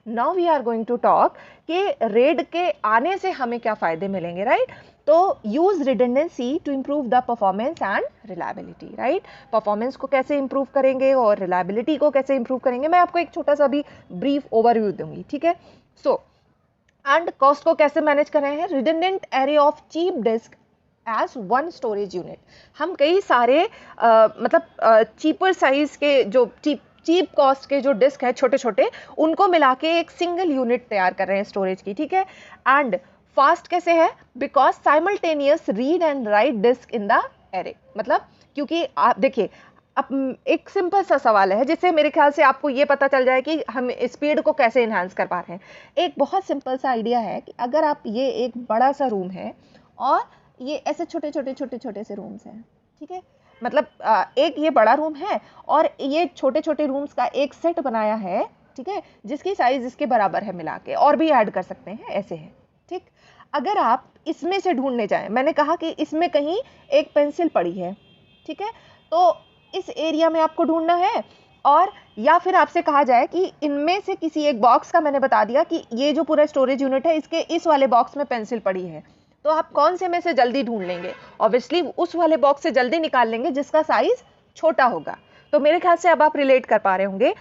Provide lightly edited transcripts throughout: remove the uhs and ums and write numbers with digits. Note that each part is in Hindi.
Now we are going to talk कि रेड के आने से हमें क्या फ़ायदे मिलेंगे, राइट? तो use redundancy to improve the performance and reliability, right? Performance को कैसे इम्प्रूव करेंगे और रिलायबिलिटी को कैसे इम्प्रूव करेंगे, मैं आपको एक छोटा सा भी ब्रीफ ओवरव्यू दूंगी, ठीक है? सो एंड कॉस्ट को कैसे मैनेज कर रहे हैं? Redundant array of cheap disk as one storage unit. हम कई सारे मतलब चीपर साइज के जो चीप कॉस्ट के जो डिस्क है छोटे छोटे, उनको मिला के एक सिंगल यूनिट तैयार कर रहे हैं स्टोरेज की, ठीक है? एंड फास्ट कैसे है? Because simultaneous read and write disk in the array. मतलब क्योंकि आप देखिए, अब एक सिंपल सा सवाल है जिससे मेरे ख्याल से आपको ये पता चल जाए कि हम स्पीड को कैसे इन्हांस कर पा रहे हैं। एक बहुत सिंपल सा आइडिया है कि अगर आप, ये एक बड़ा सा रूम है और ये ऐसे छोटे छोटे छोटे छोटे से रूम्स हैं, ठीक है? मतलब एक ये बड़ा रूम है और ये छोटे छोटे रूम्स का एक सेट बनाया है, ठीक है? जिसकी साइज इसके बराबर है मिला के, और भी ऐड कर सकते हैं, ऐसे है, ठीक? अगर आप इसमें से ढूंढने जाएं, मैंने कहा कि इसमें कहीं एक पेंसिल पड़ी है, ठीक है? तो इस एरिया में आपको ढूंढना है, और या फिर आपसे कहा जाए कि इनमें से किसी एक बॉक्स का, मैंने बता दिया कि ये जो पूरा स्टोरेज यूनिट है इसके इस वाले बॉक्स में पेंसिल पड़ी है, तो आप कौन से में से जल्दी ढूंढ लेंगे? ऑब्वियसली उस वाले बॉक्स से जल्दी निकाल लेंगे जिसका साइज छोटा होगा। तो मेरे ख्याल से अब आप रिलेट कर पा रहे होंगे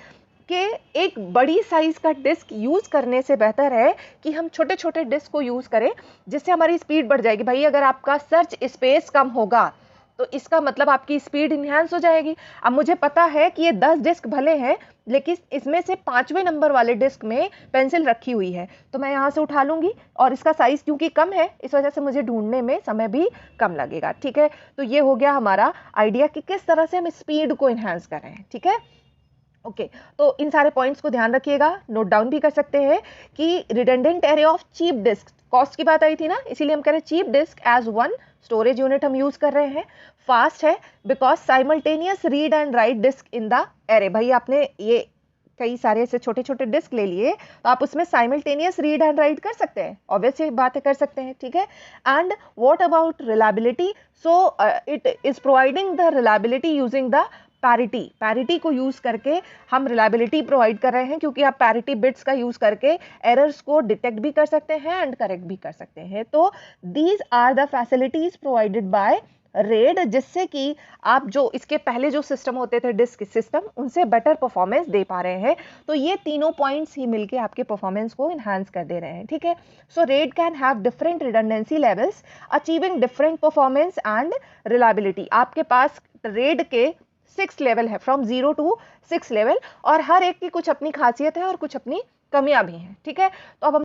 कि एक बड़ी साइज का डिस्क यूज करने से बेहतर है कि हम छोटे छोटे डिस्क को यूज करें, जिससे हमारी स्पीड बढ़ जाएगी। भाई अगर आपका सर्च स्पेस कम होगा तो इसका मतलब आपकी स्पीड इन्हांस हो जाएगी। अब मुझे पता है कि ये 10 डिस्क भले हैं, लेकिन इसमें से 5वें नंबर वाले डिस्क में पेंसिल रखी हुई है, तो मैं यहाँ से उठा लूंगी, और इसका साइज क्योंकि कम है इस वजह से मुझे ढूंढने में समय भी कम लगेगा, ठीक है? तो ये हो गया हमारा आइडिया कि किस तरह से हम स्पीड को इन्हांस कर रहे हैं, ठीक है? ओके, तो इन सारे पॉइंट्स को ध्यान रखिएगा, नोट डाउन भी कर सकते हैं कि redundant array of cheap disk, cost की बात आई थी ना, इसीलिए हम कह रहे हैं cheap disk as one storage unit हम यूज कर रहे हैं। फास्ट है because simultaneous read and write disk in the array. भाई आपने ये कई सारे ऐसे छोटे छोटे डिस्क ले लिए, तो आप उसमें साइमल्टेनियस रीड एंड राइट कर सकते हैं, ऑब्वियसली बातें कर सकते हैं, ठीक है? And what about reliability? So it is providing the reliability using the parity को यूज करके हम रिलायबिलिटी प्रोवाइड कर रहे हैं, क्योंकि आप पैरिटी बिट्स का यूज करके एरर्स को डिटेक्ट भी कर सकते हैं एंड करेक्ट भी कर सकते हैं। तो these are the facilities provided by RAID, जिससे कि आप जो इसके पहले जो सिस्टम होते थे डिस्क सिस्टम, उनसे बेटर परफॉर्मेंस दे पा रहे हैं। तो ये तीनों पॉइंट्स ही मिलके आपके परफॉर्मेंस को इन्हांस कर दे रहे हैं, ठीक है? So RAID can have different redundancy levels achieving different performance and reliability. आपके पास रेड के 6 लेवल है, फ्रॉम 0 to 6 लेवल, और हर एक की कुछ अपनी खासियत है और कुछ अपनी कमियां भी हैं, ठीक है? तो अब हम